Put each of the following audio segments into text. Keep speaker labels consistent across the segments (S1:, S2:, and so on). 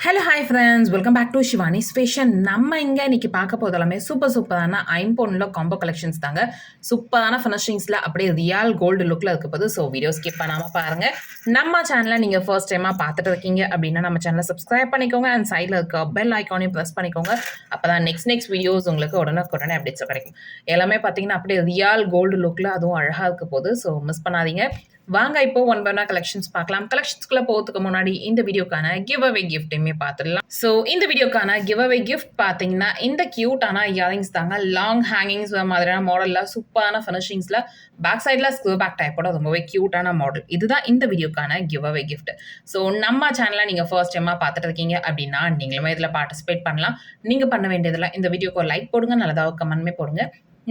S1: Hello hi friends, welcome back to Shivani's fashion. நம்ம இங்கே இன்னைக்கு பார்க்க போதெல்லாமே சூப்பரான ஐம்பொன்னில் காம்போ கலெக்ஷன்ஸ் தாங்க. சூப்பரான ஃபினிஷிங்ஸில் அப்படியே ரியல் கோல்டு லுக்கில் இருக்க போது. ஸோ வீடியோ ஸ்கிப் பண்ணாமல் பாருங்கள். நம்ம சேனலை நீங்கள் ஃபர்ஸ்ட் டைமாக பார்த்துட்டு இருக்கீங்க அப்படின்னா நம்ம சேனலை சப்ஸ்கிரைப் பண்ணிக்கோங்க. அண்ட் சைடில் இருக்க பெல் ஐக்கானையும் ப்ரெஸ் பண்ணிக்கோங்க. அப்போ தான் நெக்ஸ்ட் வீடியோஸ் உங்களுக்கு உடனே அப்டேட்ஸ் கிடைக்கும். எல்லாமே பார்த்தீங்கன்னா அப்படியே ரியல் கோல்டு லுக்கில் அதுவும் அழகாக இருக்க போது. ஸோ மிஸ் பண்ணாதீங்க. வாங்க இப்போ ஒன் பை ஒன்னா கலெக்ஷன்ஸ் பார்க்கலாம். கலெக்ஷன்ஸ்குள்ள போகிறதுக்கு முன்னாடி இந்த வீடியோக்கான கிவ் அவே கிஃப்டையுமே பார்த்துடலாம். ஸோ இந்த வீடியோக்கான கிவ் அவே கிஃப்ட் பார்த்தீங்கன்னா இந்த கியூட்டான இயரிங்ஸ் தாங்க. லாங் ஹேங்கிங்ஸ் மாதிரியான மாடலில் சூப்பரான ஃபினிஷிங்ஸில் பேக் சைடில் ஸ்க்ரூ பேக் டைப்போட ரொம்பவே கியூட்டான மாடல். இதுதான் இந்த வீடியோக்கான கிவ் அவே கிஃப்ட். ஸோ நம்ம சேனலை நீங்கள் ஃபர்ஸ்ட் டைமாக பார்த்துட்டு இருக்கீங்க அப்படின்னா நீங்களுமே இதில் பார்ட்டிசிபேட் பண்ணலாம். நீங்கள் பண்ண வேண்டியதில் இந்த வீடியோக்கு ஒரு லைக் போடுங்க, நல்லதாக கமெண்ட்மே போடுங்க.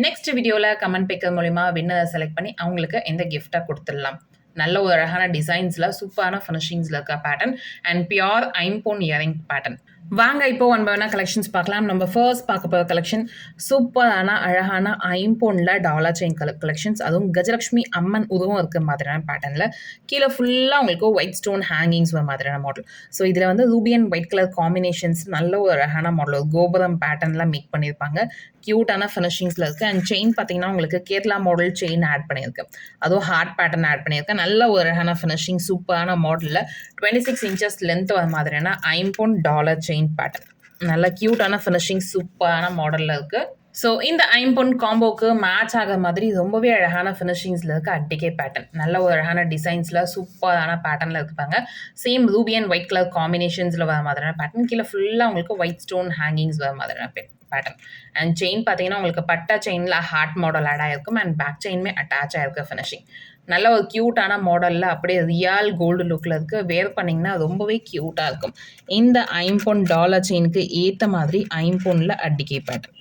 S1: நெக்ஸ்ட் வீடியோவில் கமெண்ட் பிக்கர் மூலிமா வின்னரை செலக்ட் பண்ணி அவங்களுக்கு இந்த கிஃப்ட்டை கொடுத்துடலாம். நல்ல ஒரு அழகான டிசைன்ஸில் சூப்பரான ஃபினிஷிங்ஸில் இருக்க பேட்டர்ன் அண்ட் பியோர் ஐம்பொன் இயரிங் பேட்டர்ன். வாங்க இப்போ ஒன் பை ஒன்னா கலெக்ஷன்ஸ் பார்க்கலாம். நம்ம ஃபர்ஸ்ட் பார்க்க போகிற கலெக்ஷன் சூப்பரான அழகான ஐம்பொன்னில் டாலர் செயின் கலெக்ஷன்ஸ். அதுவும் கஜலட்சுமி அம்மன் உருவம் இருக்கிற மாதிரியான பேட்டர்னில் கீழே ஃபுல்லாக உங்களுக்கு ஒயிட் ஸ்டோன் ஹேங்கிங்ஸ் வர மாதிரியான மாடல். ஸோ இதில் வந்து Ruby and white colour combinations நல்ல ஒரு அழகான மாடல், ஒரு கோபுரம் பேட்டர்னில் மேக் பண்ணியிருப்பாங்க. க்யூட்டான ஃபினிஷிங்ஸில் இருக்குது. அண்ட் செயின் பார்த்தீங்கன்னா உங்களுக்கு கேரளா மாடல் செயின் ஆட் பண்ணியிருக்கு, அதுவும் ஹார்ட் பேட்டர்ன் ஆட் பண்ணியிருக்கேன். நல்ல ஒரு அழகான ஃபினிஷிங் சூப்பரான மாடலில் 26 inches லென்த் வர மாதிரியான ஐம்பொன் டாலர் செயின் பேட்டர்ன். நல்ல க்யூட்டான ஃபினிஷிங் சூப்பரான மாடலில் இருக்குது. ஸோ இந்த ஐம்பொன் காம்போக்கு மேட்ச் ஆகிற மாதிரி ரொம்பவே அழகான ஃபினிஷிங்ஸில் இருக்க அட்டிகே பேட்டர்ன். நல்ல ஒரு அழகான டிசைன்ஸில் சூப்பரான பேட்டர்னில் இருப்பாங்க. Same ruby and white colour காம்பினேஷன்ஸில் வர மாதிரியான பேட்டர்ன். கீழே ஃபுல்லாக உங்களுக்கு ஒயிட் ஸ்டோன் ஹேங்கிங்ஸ் வர மாதிரியான பேட்டர்ன். அண்ட் செயின் பார்த்தீங்கன்னா உங்களுக்கு பட்டா செயினில் ஹார்ட் மாடல் ஆட் ஆகிருக்கும். அண்ட் பேக் செயின்மே அட்டாச் ஆகிருக்கு ஃபினிஷிங். நல்ல ஒரு க்யூட்டான மாடலில் அப்படியே ரியல் கோல்டு லுக்கில் இருக்குது. வேர் பண்ணிங்கன்னா ரொம்பவே க்யூட்டாக இருக்கும். இந்த ஐம்பொன் டாலர் செயினுக்கு ஏற்ற மாதிரி ஐம்பொன்னில் அட்டிகே பேட்டர்ன்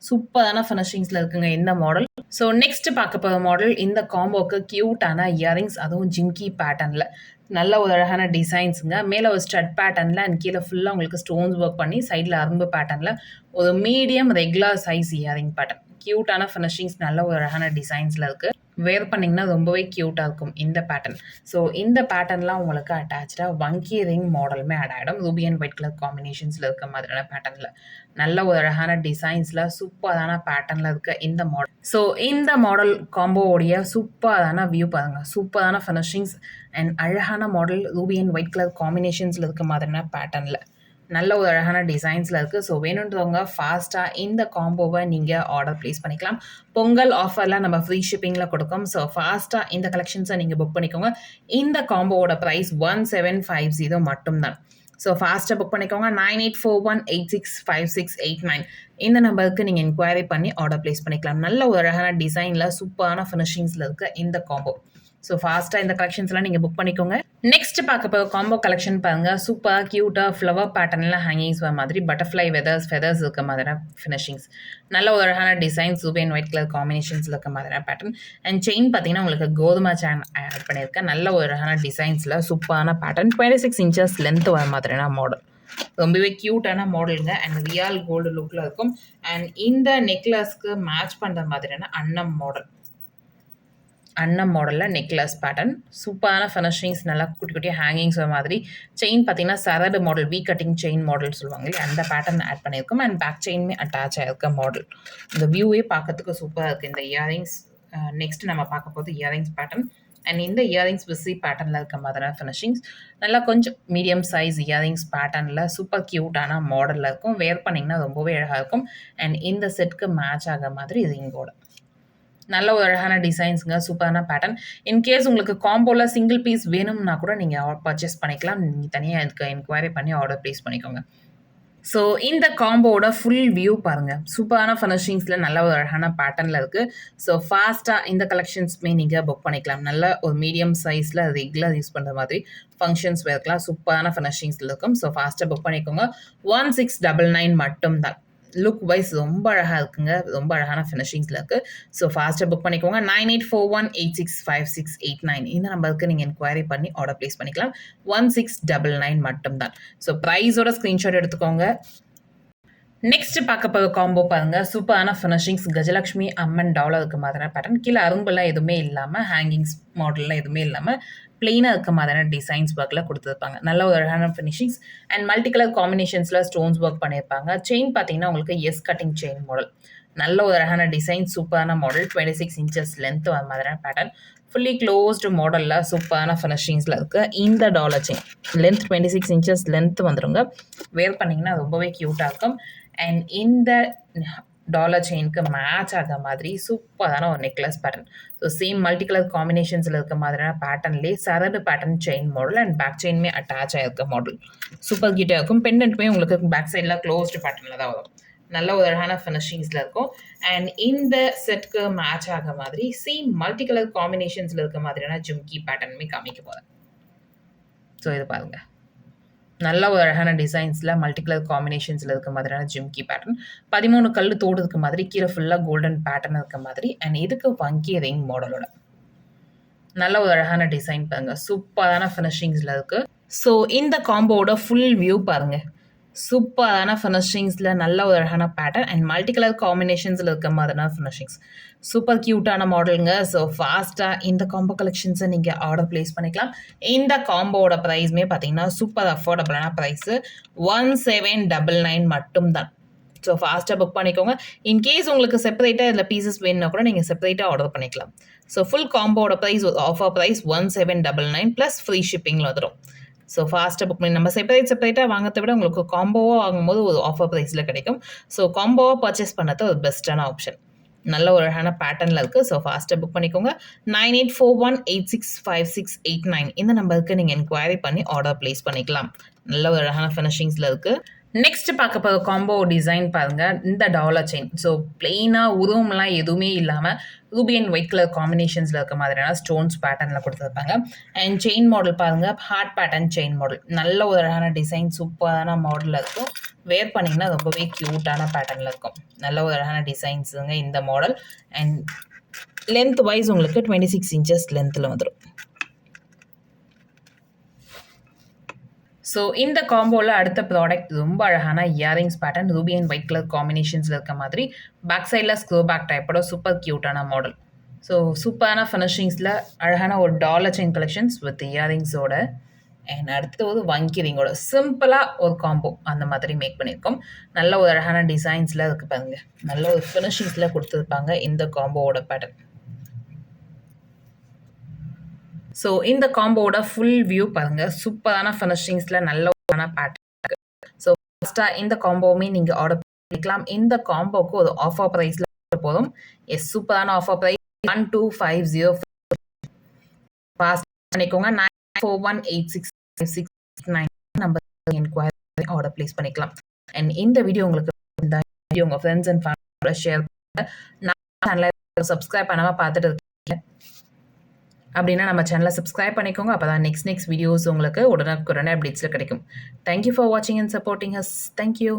S1: சூப்பரான ஃபினிஷிங்ஸில் இருக்குங்க இந்த மாடல். ஸோ நெக்ஸ்ட் பார்க்க போகிற மாடல் இந்த காம்போக்கு க்யூட்டான இயரிங்ஸ், அதுவும் ஜிம்கி பேட்டர்னில் நல்ல ஒரு அழகான டிசைன்ஸுங்க. மேலே ஒரு ஸ்டட் பேட்டர்னில் அண்ட் கீழே ஃபுல்லாக உங்களுக்கு ஸ்டோன்ஸ் ஒர்க் பண்ணி சைடில் அரும்பு பேட்டர்னில் ஒரு medium regular size earring pattern. க்யூட்டான ஃபினிஷிங்ஸ் நல்ல ஒரு அழகான டிசைன்ஸில் இருக்குது. வேர் பண்ணிங்கன்னா ரொம்பவே க்யூட்டாக இருக்கும் இந்த பேட்டர்ன். ஸோ இந்த பேட்டர்ன்லாம் உங்களுக்கு அட்டாச்சாக வங்கி ரிங் மாடலுமே ஆட் ஆகிடும். ரூபி அண்ட் ஒயிட் கலர் காம்பினேஷன்ஸில் இருக்க மாதிரியான பேட்டர்னில் நல்ல ஒரு அழகான டிசைன்ஸில் சூப்பரான பேட்டர்னில் இருக்க இந்த மாடல். ஸோ இந்த மாடல் காம்போவோடைய சூப்பரான வியூ பாருங்கள். சூப்பரான ஃபினிஷிங்ஸ் அண்ட் அழகான model ruby and white colour காம்பினேஷன்ஸில் இருக்க மாதிரியான பேட்டர்னில் நல்ல ஒரு அழகான டிசைன்ஸில் இருக்குது. ஸோ வேணுன்றவங்க ஃபாஸ்ட்டாக இந்த காம்போவை நீங்கள் ஆர்டர் ப்ளேஸ் பண்ணிக்கலாம். பொங்கல் ஆஃபரில் நம்ம ஃப்ரீ ஷிப்பிங்கில் கொடுக்கும். ஸோ ஃபாஸ்ட்டாக இந்த கலெக்ஷன்ஸை நீங்கள் புக் பண்ணிக்கோங்க. இந்த காம்போவோட ப்ரைஸ் 1750 மட்டும்தான். ஸோ ஃபாஸ்ட்டாக புக் பண்ணிக்கோங்க. 9841865689 இந்த நம்பருக்கு நீங்கள் என்கொயரி பண்ணி ஆர்டர் ப்ளேஸ் பண்ணிக்கலாம். நல்ல ஒரு அழகான டிசைனில் சூப்பரான ஃபினிஷிங்ஸில் இருக்க இந்த காம்போ. ஸோ ஃபாஸ்ட்டாக இந்த கலெக்ஷன்ஸ்லாம் நீங்கள் புக் பண்ணிக்கோங்க. நெக்ஸ்ட் பார்க்க போகிற காம்போ கலெக்ஷன் பாருங்கள். சூப்பராக க்யூட்டாக ஃப்ளவர் பேட்டர்னில் ஹேங்கிங்ஸ் வர மாதிரி பட்டர்ஃப்ளை ஃபெதர்ஸ் இருக்க மாதிரியான ஃபினிஷிங்ஸ். நல்ல ஒரு அழகான designs ruby and white colour காம்பினேஷன்ஸில் இருக்க மாதிரியான பேட்டர்ன். அண்ட் செயின் பார்த்தீங்கன்னா உங்களுக்கு கோதுமை செயின் ஆட் பண்ணியிருக்கேன். நல்ல ஒரு அழகான டிசைன்ஸில் சூப்பரான பேட்டர்ன். 26 inches லென்த் வர மாதிரியான மாடல். ரொம்பவே க்யூட்டான மாடலுங்க. அண்ட் ரியல் கோல்டு லுக்கில் இருக்கும். அண்ட் இந்த நெக்லஸ்க்கு மேட்ச் பண்ணுற மாதிரியான அன்னம் மாடலில் நெக்லஸ் பேட்டர்ன். சூப்பரான ஃபினிஷிங்ஸ், நல்லா குட்டி குட்டி ஹேங்கிங்ஸ் வர மாதிரி. செயின் பார்த்தீங்கன்னா சரடு மாடல், வீ கட்டிங் செயின் மாடல் சொல்லுவாங்க, அந்த பேட்டர்ன் ஆட் பண்ணியிருக்கோம். அண்ட் பேக் செயின்மே அட்டாச் ஆகிருக்க மாடல். இந்த வியூவே பார்க்கறதுக்கு சூப்பராக இருக்குது இந்த இயரிங்ஸ். நெக்ஸ்ட் நம்ம பார்க்க போது இயரிங்ஸ் பேட்டர்ன். அண்ட் இந்த இயரிங்ஸ் விசி பேட்டர்னில் இருக்க மாதிரியான ஃபினிஷிங்ஸ். நல்லா கொஞ்சம் மீடியம் சைஸ் இயரிங்ஸ் பேட்டர்னில் சூப்பர் க்யூட்டான மாடலில் இருக்கும். வேர் பண்ணிங்கன்னா ரொம்பவே அழகாக இருக்கும். அண்ட் இந்த செட்டுக்கு மேட்ச் ஆகிற மாதிரி ரிங்கோட நல்ல ஒரு அழகான டிசைன்ஸுங்க, சூப்பரான பேட்டர்ன். இன்கேஸ் உங்களுக்கு காம்போவில் சிங்கிள் பீஸ் வேணும்னா கூட நீங்கள் பர்ச்சேஸ் பண்ணிக்கலாம். நீங்கள் தனியாக இதுக்கு என்கொயரி பண்ணி ஆர்டர் ப்ளேஸ் பண்ணிக்கோங்க. ஸோ இந்த காம்போவோட ஃபுல் வியூ பாருங்கள். சூப்பரான ஃபினிஷிங்ஸில் நல்ல ஒரு அழகான பேட்டர்னில் இருக்குது. ஸோ ஃபாஸ்ட்டாக இந்த கலெக்ஷன்ஸுமே நீங்கள் புக் பண்ணிக்கலாம். நல்ல ஒரு மீடியம் சைஸில் ரெகுலர் யூஸ் பண்ணுற மாதிரி ஃபங்க்ஷன்ஸ் வேர்க்கலாம். சூப்பரான ஃபினிஷிங்ஸில் இருக்கும். ஸோ ஃபாஸ்ட்டாக புக் பண்ணிக்கோங்க. 1699 மட்டும்தான். லுக் வைஸ் ரொம்ப அழகாக இருக்குங்க. ரொம்ப அழகான ஃபினிஷிங்ஸில் இருக்குது. ஸோ ஃபாஸ்ட்டாக புக் பண்ணிக்கோங்க. 9841865689 இந்த நம்பருக்கு நீங்கள் என்கொயரி பண்ணி ஆர்டர் ப்ளேஸ் பண்ணிக்கலாம். 1699 மட்டும்தான். ஸோ ப்ரைஸோட ஸ்க்ரீன்ஷாட் எடுத்துக்கோங்க. நெக்ஸ்ட் பார்க்க போகிற காம்போ பாருங்க. சூப்பரான ஃபினிஷிங்ஸ் கஜலக்ஷ்மி அம்மன் டாலர் இருக்க மாதிரியான பேட்டர்ன். கீழே அரும்பெல்லாம் எதுவுமே இல்லாமல், ஹேங்கிங்ஸ் மாடல்லாம் எதுவுமே இல்லாமல், பிளெயினாக இருக்க மாதிரியான டிசைன்ஸ் ஒர்க்கில் கொடுத்துருப்பாங்க. நல்ல ஒரு அழகான ஃபினிஷிங்ஸ் அண்ட் மல்டி கலர் காம்பினேஷன்ஸில் ஸ்டோன்ஸ் ஒர்க் பண்ணியிருப்பாங்க. செயின் பார்த்தீங்கன்னா உங்களுக்கு எஸ் கட்டிங் செயின் மாடல். நல்ல ஒரு அழகான டிசைன், சூப்பரான மாடல், 26 இன்ச்சஸ் லென்த் வர மாதிரியான பேட்டர்ன். ஃபுல்லி க்ளோஸ்டு மாடலில் சூப்பரான ஃபினிஷிங்ஸில் இருக்குது. இந்த dollar chain length 26 inches length வந்துடுங்க. வேர் பண்ணிங்கன்னா ரொம்பவே க்யூட்டாக இருக்கும். அண்ட் இந்த டாலர் செயினுக்கு மேட்ச் ஆகிற மாதிரி சூப்பரான ஒரு necklace pattern. So same multi colour காம்பினேஷன்ஸில் இருக்க மாதிரியான பேட்டர்ன்லேயே சரடு pattern chain model and back செயின்மே அட்டாச் ஆகிருக்க மாடல். சூப்பர் கிட்டாக இருக்கும். பெண்டன்ட்மே உங்களுக்கு பேக் சைடில் க்ளோஸ்டு பேட்டர்னில் தான் வரும். நல்ல ஒரு அழகான ஃபினிஷிங்ஸில் இருக்கும். அண்ட் இந்த செட்டுக்கு மேட்ச் ஆக மாதிரி சேம் மல்டி கலர் காம்பினேஷன்ஸில் இருக்க மாதிரியான ஜிம்கி பேட்டர்னுமே காமிக்க போகிறேன். ஸோ இது பாருங்கள், நல்ல ஒரு அழகான டிசைன்ஸில் மல்டி கலர் காம்பினேஷன்ஸில் இருக்க மாதிரியான ஜிம்கி பேட்டர்ன். 13 கல் தோடு இருக்க மாதிரி, கீழே ஃபுல்லாக கோல்டன் பேட்டர்ன் இருக்க மாதிரி. அண்ட் இதுக்கு வங்கி ரிங் மாடலோட நல்ல ஒரு அழகான டிசைன் பாருங்க. சூப்பரான ஃபினிஷிங்ஸில் இருக்குது. ஸோ இந்த காம்போவோட ஃபுல் வியூ பாருங்கள். சூப்பரான ஃபினிஷிங்ஸில் நல்ல ஒரு அழகான பேட்டர்ன் அண்ட் மல்டி கலர் காம்பினேஷன்ஸில் இருக்க மாதிரியான ஃபினிஷிங்ஸ். சூப்பர் க்யூட்டான மாடலுங்க. ஸோ ஃபாஸ்ட்டாக இந்த காம்போ கலெக்ஷன்ஸை நீங்கள் ஆர்டர் ப்ளேஸ் பண்ணிக்கலாம். இந்த காம்போவோட ப்ரைஸுமே பார்த்தீங்கன்னா சூப்பர் அஃபோர்டபுளான ப்ரைஸு 1799 மட்டும்தான். ஸோ ஃபாஸ்ட்டாக புக் பண்ணிக்கோங்க. இன்கேஸ் உங்களுக்கு செப்பரேட்டாக இதில் பீசஸ் வேணுன்னா கூட நீங்கள் செப்பரேட்டாக ஆர்டர் பண்ணிக்கலாம். ஸோ ஃபுல் காம்போவோட price offer price 1799 plus free ஷிப்பிங்கில் வந்துடும். ஸோ ஃபாஸ்ட்டாக புக் பண்ணி நம்ம செப்பரேட்டாக வாங்கிறத விட உங்களுக்கு காம்போவாக வாங்கும்போது ஒரு ஆஃபர் ப்ரைஸில் கிடைக்கும். ஸோ காம்போவாக பர்ச்சேஸ் பண்ணது ஒரு பெஸ்ட்டான ஆப்ஷன். நல்ல ஒரு அழகான பேட்டர்னில் இருக்குது. ஸோ ஃபாஸ்ட்டாக புக் பண்ணிக்கோங்க. 9841865689 இந்த நம்பருக்கு நீங்கள் என்கொயரி பண்ணி ஆர்டர் ப்ளேஸ் பண்ணிக்கலாம். நல்ல ஒரு அழகான ஃபினிஷிங்ஸில் இருக்குது. நெக்ஸ்ட் பார்க்க போகிற காம்போ டிசைன் பாருங்கள். இந்த டாலர் செயின் ஸோ பிளெயினாக உருவம்லாம் எதுவுமே இல்லாமல் ரூபி அண்ட் ஒயிட் கலர் காம்பினேஷன்ஸில் இருக்க மாதிரியான ஸ்டோன்ஸ் பேட்டர்னில் கொடுத்துருப்பாங்க. அண்ட் செயின் மாடல் பாருங்கள், ஹார்ட் பேட்டர்ன் செயின் மாடல். நல்ல ஒரு அழகான டிசைன், சூப்பரான மாடலில் இருக்கும். வேர் பண்ணிங்கன்னா ரொம்பவே க்யூட்டான பேட்டர்னில் இருக்கும். நல்ல ஒரு அழகான டிசைன்ஸுங்க இந்த மாடல். அண்ட் லென்த் வைஸ் உங்களுக்கு 26 இன்ச்சஸ் லென்த்தில் வந்துடும். ஸோ இந்த காம்போவில் அடுத்த ப்ராடக்ட் ரொம்ப அழகான earrings pattern, ruby and white colour காம்பினேஷன்ஸில் இருக்க மாதிரி பேக் சைடில் ஸ்க்ரோ பேக் டைப்போட சூப்பர் க்யூட்டான மாடல். ஸோ சூப்பரான ஃபினிஷிங்ஸில் அழகான ஒரு டாலர் செயின் கலெக்ஷன்ஸ் வித் இயரிங்ஸோட. அண்ட் அடுத்து ஒரு வங்கி ரிங்கோட சிம்பிளாக ஒரு காம்போ அந்த மாதிரி மேக் பண்ணியிருக்கோம். நல்ல ஒரு அழகான டிசைன்ஸில் இருக்குது பாருங்க. நல்ல ஒரு ஃபினிஷிங்ஸில் கொடுத்துருப்பாங்க இந்த காம்போவோட பேட்டர்ன். ஸோ இந்த காம்போவோட ஃபுல் வியூ பாருங்கள். சூப்பரான ஃபினிஷிங்ஸில் நல்ல ஒரு பேட்டர்ன் இருக்குது. ஸோ ஃபஸ்ட்டாக இந்த காம்போவுமே நீங்கள் ஆர்டர் பண்ணிக்கலாம். இந்த காம்போவுக்கு ஒரு ஆஃபர் ப்ரைஸில் போதும். எஸ், சூப்பரான ஆஃபர் ப்ரைஸ் 1250. பாஸ் பண்ணிக்கோங்க. 94186569 நம்பர் என்கொயரி ஆர்டர் ப்ளேஸ் பண்ணிக்கலாம். அண்ட் இந்த வீடியோ உங்களுக்கு இந்த வீடியோ உங்கள் ஃப்ரெண்ட்ஸ் அண்ட் ஃபேமிலியோட ஷேர் பண்ணுங்க. நான் சேனலை சப்ஸ்கிரைப் பண்ணாமல் பார்த்துட்டு இருக்கீங்க அப்படின்னா நம்ம சேனலை சப்ஸ்கிரைப் பண்ணிக்கோங்க. அப்போ தான் நெக்ஸ்ட் வீடியோஸ் உங்களுக்கு உடனுக்குடனே அப்டேட்ஸில் கிடைக்கும். தேங்க்யூ ஃபார் வாட்சிங் அண்ட் சப்போர்ட்டிங் அஸ். தேங்க்யூ.